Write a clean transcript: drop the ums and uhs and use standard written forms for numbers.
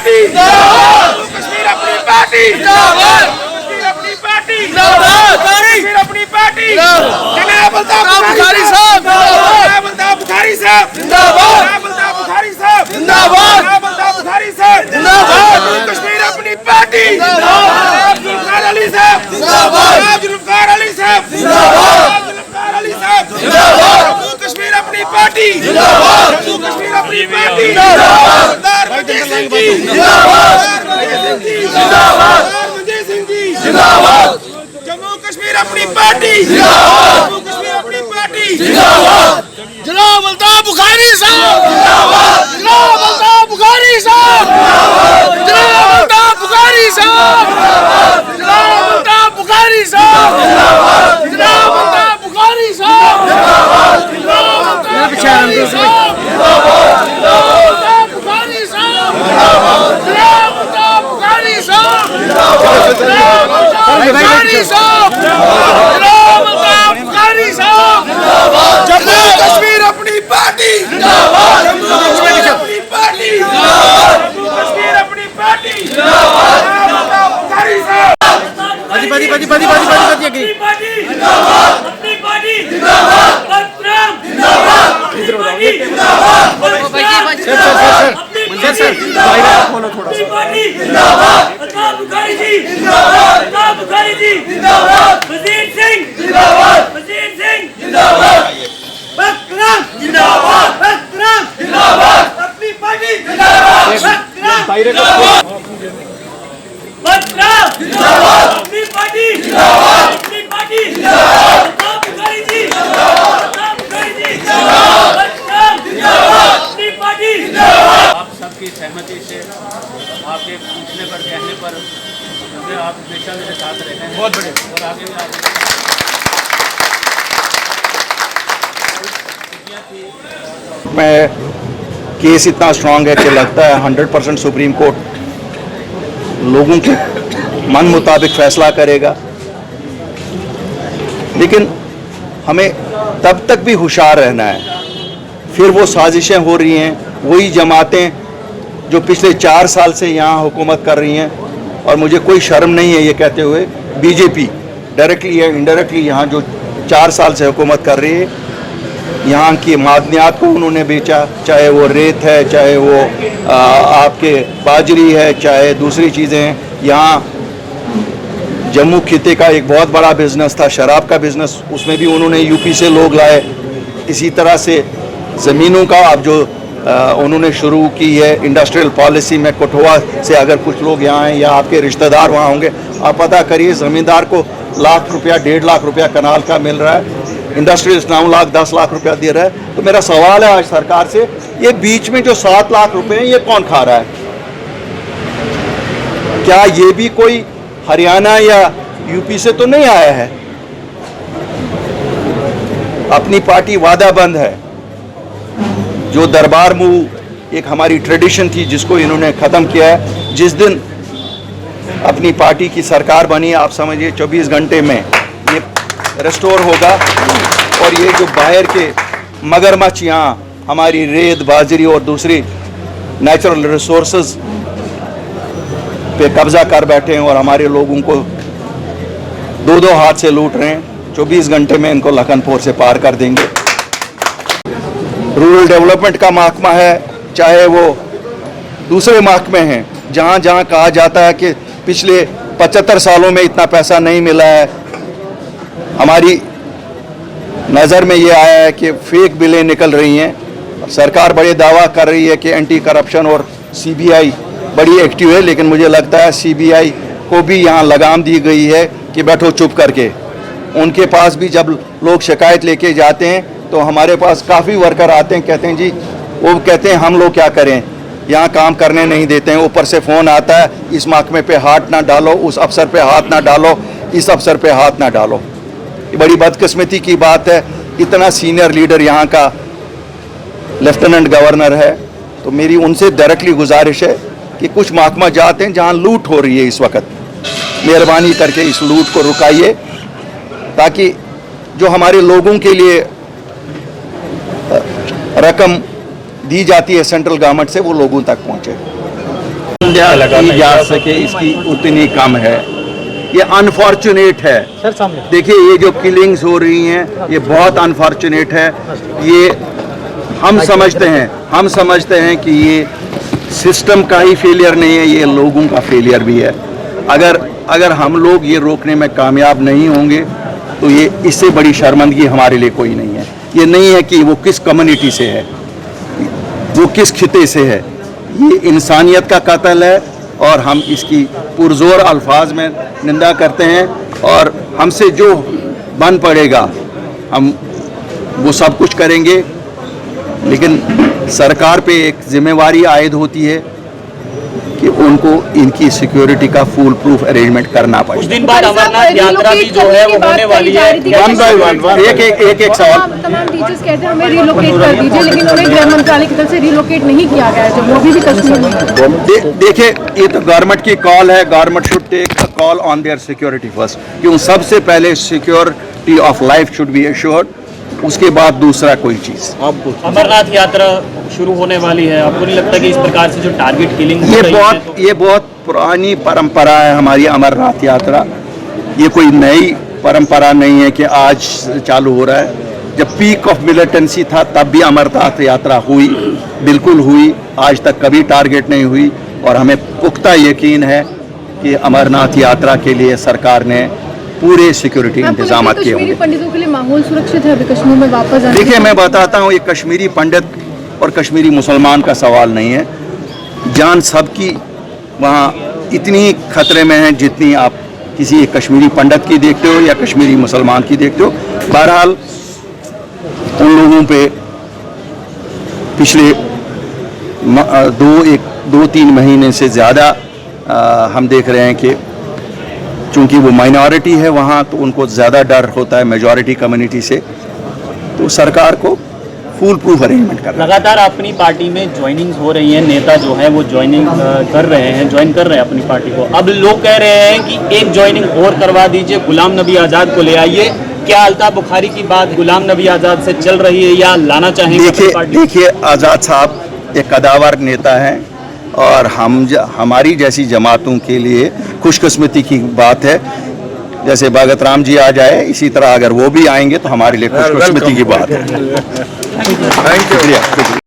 Party जिंदाबाद, कश्मीर अपनी party जिंदाबाद, कश्मीर अपनी पार्टी जिंदाबाद, कश्मीर अपनी पार्टी जनाब अल्ताफ बुखारी साहब जिंदाबाद, जनाब अल्ताफ बुखारी साहब जिंदाबाद, जनाब अल्ताफ बुखारी साहब जिंदाबाद, जनाब अल्ताफ बुखारी साहब जिंदाबाद, कश्मीर अपनी पार्टी जिंदाबाद, जुल्फकार अली साहब जिंदाबाद, जुल्फकार अली साहब जिंदाबाद, जुल्फकार अली साहब जिंदाबाद, कश्मीर अपनी पार्टी जिंदाबाद, कश्मीर अपनी पार्टी जिंदाबाद, सरदार मंजीत सिंह जी जिंदाबाद, सरदार मंजीत सिंह जी जिंदाबाद, सरदार मंजीत सिंह जी जिंदाबाद, जम्मू कश्मीर अपनी पार्टी जिंदाबाद, जम्मू कश्मीर अपनी पार्टी जिंदाबाद, जनाब अल्ताफ बुखारी साहब जिंदाबाद, जनाब अल्ताफ बुखारी साहब जिंदाबाद, जनाब अल्ताफ बुखारी साहब जिंदाबाद, जनाब अल्ताफ बुखारी साहब जिंदाबाद, जनाब अल्ताफ बुखारी साहब जिंदाबाद, जनाब अल्ताफ बुखारी साहब जिंदाबाद, जनाब अल्ताफ बुखारी साहब जिंदाबाद, जनाब अल्ताफ बुखारी साहब जिंदाबाद, जनाब अल्ताफ बुखारी साहब जिंदाबाद, जनाब अल्ताफ बुखारी साहब जिंदाबाद, जम्मू कश्मीर अपनी पार्टी जिंदाबाद, जम्मू कश्मीर अपनी पार्टी जिंदाबाद, जम्मू कश्मीर अपनी पार्टी जिंदाबाद, जनाब अल्ताफ बुखारी साहब अपनी पार्टी जिंदाबाद, अपनी पार्टी जिंदाबाद, बदनाम जिंदाबाद, अपनी पार्टी जिंदाबाद, अपनी पार्टी जिंदाबाद, अल्ताफ बुखारी जी जिंदाबाद, अल्ताफ बुखारी जी जिंदाबाद, वजीर सिंह जिंदाबाद, वजीर सिंह जिंदाबाद, बदनाम जिंदाबाद, बदनाम जिंदाबाद, अपनी पार्टी जिंदाबाद, बदनाम जिंदाबाद, अपनी पार्टी जिंदाबाद, अपनी पार्टी जिंदाबाद, अल्ताफ बुखारी जी जिंदाबाद, अल्ताफ बुखारी जी जिंदाबाद, बदनाम जिंदाबाद, अपनी पार्टी जिंदाबाद। आप सबकी सहमति से आपके पूछने पर कहने पर मुझे आप हमेशा मेरे साथ रहे हैं, बहुत बढ़िया, और आगे भी आप में केस इतना स्ट्रांग है कि लगता है 100% सुप्रीम कोर्ट लोगों के मन मुताबिक फैसला करेगा, लेकिन हमें तब तक भी होशियार रहना है। फिर वो साजिशें हो रही हैं, वही जमातें जो पिछले 4 साल से यहाँ हुकूमत कर रही हैं, और मुझे कोई शर्म नहीं है ये कहते हुए, बीजेपी डायरेक्टली या इनडायरेक्टली यहाँ जो 4 साल से हुकूमत कर रही है, यहाँ की मादनियात को उन्होंने बेचा, चाहे वो रेत है, चाहे वो आपके बाजरी है, चाहे दूसरी चीज़ें हैं। यहाँ जम्मू खिते का एक बहुत बड़ा बिजनेस था, शराब का बिजनेस, उसमें भी उन्होंने यूपी से लोग लाए। इसी तरह से ज़मीनों का अब जो उन्होंने शुरू की है इंडस्ट्रियल पॉलिसी में, कठुआ से अगर कुछ लोग यहाँ हैं या आपके रिश्तेदार वहाँ होंगे, आप पता करिए ज़मींदार को लाख रुपया 1.5 लाख रुपया कनाल का मिल रहा है, इंडस्ट्रियल 9 लाख 10 लाख रुपया दे रहा है। तो मेरा सवाल है आज सरकार से, ये बीच में जो 7 लाख रुपए हैं ये कौन खा रहा है? क्या ये भी कोई हरियाणा या यूपी से तो नहीं आया है? अपनी पार्टी वादाबंद है। जो दरबार मुंह एक हमारी ट्रेडिशन थी जिसको इन्होंने ख़त्म किया है। जिस दिन अपनी पार्टी की सरकार बनी, आप समझिए 24 घंटे में ये रेस्टोर होगा, और ये जो बाहर के मगरमच्छ यहाँ हमारी रेत, बाजरी और दूसरी नेचुरल रिसोर्सेज पे कब्जा कर बैठे हैं और हमारे लोगों को 2-2 हाथ से लूट रहे हैं, 24 घंटे में इनको लखनपुर से पार कर देंगे। रूरल डेवलपमेंट का महकमा है, चाहे वो दूसरे महकमे हैं, जहाँ जहाँ कहा जाता है कि पिछले 75 सालों में इतना पैसा नहीं मिला है, हमारी नज़र में ये आया है कि फेक बिलें निकल रही हैं। सरकार बड़े दावा कर रही है कि एंटी करप्शन और सीबीआई बड़ी एक्टिव है, लेकिन मुझे लगता है सीबीआई को भी यहाँ लगाम दी गई है कि बैठो चुप करके। उनके पास भी जब लोग शिकायत लेके जाते हैं तो हमारे पास काफ़ी वर्कर आते हैं, कहते हैं जी, वो कहते हैं हम लोग क्या करें, यहाँ काम करने नहीं देते हैं। ऊपर से फ़ोन आता है, इस महकमे पे हाथ ना डालो, उस अफसर पे हाथ ना डालो, इस अफसर पे हाथ ना डालो। ये बड़ी बदकिस्मती की बात है। इतना सीनियर लीडर यहाँ का लेफ्टिनेंट गवर्नर है, तो मेरी उनसे डायरेक्टली गुजारिश है कि कुछ महकमा जाते हैं जहाँ लूट हो रही है इस वक्त, मेहरबानी करके इस लूट को रुकाइए, ताकि जो हमारे लोगों के लिए रकम दी जाती है सेंट्रल गवर्नमेंट से वो लोगों तक पहुँचे। निंदा की जा सके इसकी उतनी कम है। ये अनफॉर्चुनेट है। देखिए ये जो किलिंग्स हो रही हैं ये बहुत अनफॉर्चुनेट है। ये हम समझते हैं कि ये सिस्टम का ही फेलियर नहीं है, ये लोगों का फेलियर भी है। अगर हम लोग ये रोकने में कामयाब नहीं होंगे तो ये इससे बड़ी शर्मिंदगी हमारे लिए कोई नहीं है। ये नहीं है कि वो किस कम्युनिटी से है, वो किस खिते से है, ये इंसानियत का कत्ल है और हम इसकी पुरजोर अल्फाज में निंदा करते हैं और हमसे जो बन पड़ेगा हम वो सब कुछ करेंगे। लेकिन सरकार पे एक जिम्मेवारी आयद होती है कि उनको इनकी सिक्योरिटी का फुल प्रूफ अरेंजमेंट करना पड़ेगा। कुछ दिन बाद अमरनाथ यात्रा भी जो है वो होने वाली है। वन बाय वन एक सवाल। तमाम टीचर्स कहते हैं हमें रिलोकेट कर दीजिए, लेकिन उन्हें गृह मंत्रालय की तरफ से रिलोकेट नहीं किया गया है, जो वो भी कश्मीर में। देखिए ये तो गवर्नमेंट की कॉल है। Government should take a call on their security first, क्यों सबसे पहले security of life should be assured, उसके बाद दूसरा कोई चीज़। अमरनाथ यात्रा शुरू होने वाली है, आपको नहीं लगता कि इस प्रकार से जो टारगेट किलिंग ये बहुत पुरानी परंपरा है हमारी अमरनाथ यात्रा। ये कोई नई परंपरा नहीं है कि आज चालू हो रहा है। जब पीक ऑफ मिलिटेंसी था तब भी अमरनाथ यात्रा हुई, बिल्कुल हुई। आज तक कभी टारगेट नहीं हुई और हमें पुख्ता यकीन है कि अमरनाथ यात्रा के लिए सरकार ने पूरे सिक्योरिटी इंतजाम किए होंगे। पंडितों के लिए माहौल सुरक्षित है अभी कश्मीर में वापस आने? देखिए मैं बताता हूँ, ये कश्मीरी पंडित और कश्मीरी मुसलमान का सवाल नहीं है। जान सबकी वहाँ इतनी खतरे में है जितनी आप किसी एक कश्मीरी पंडित की देखते हो या कश्मीरी मुसलमान की देखते हो। बहरहाल उन लोगों पे पिछले 2-3 महीने से ज़्यादा हम देख रहे हैं कि चूँकि वो माइनॉरिटी है वहाँ, तो उनको ज़्यादा डर होता है मेजॉरिटी कम्युनिटी से। तो सरकार को फुल प्रूफ अरेंजमेंट करना। लगातार अपनी पार्टी में ज्वाइनिंग हो रही है, नेता जो है वो ज्वाइन कर रहे हैं अपनी पार्टी को। अब लोग कह रहे हैं कि एक ज्वाइनिंग और करवा दीजिए, गुलाम नबी आज़ाद को ले आइए। क्या अल्ताफ बुखारी की बात गुलाम नबी आज़ाद से चल रही है या लाना चाहेंगे? देखिए आज़ाद साहब एक कदावर नेता हैं और हमारी जैसी जमातों के लिए खुशकिस्मती की बात है। जैसे भगत राम जी आ जाए, इसी तरह अगर वो भी आएंगे तो हमारे लिए खुशकिस्मती की बात है। Thank you.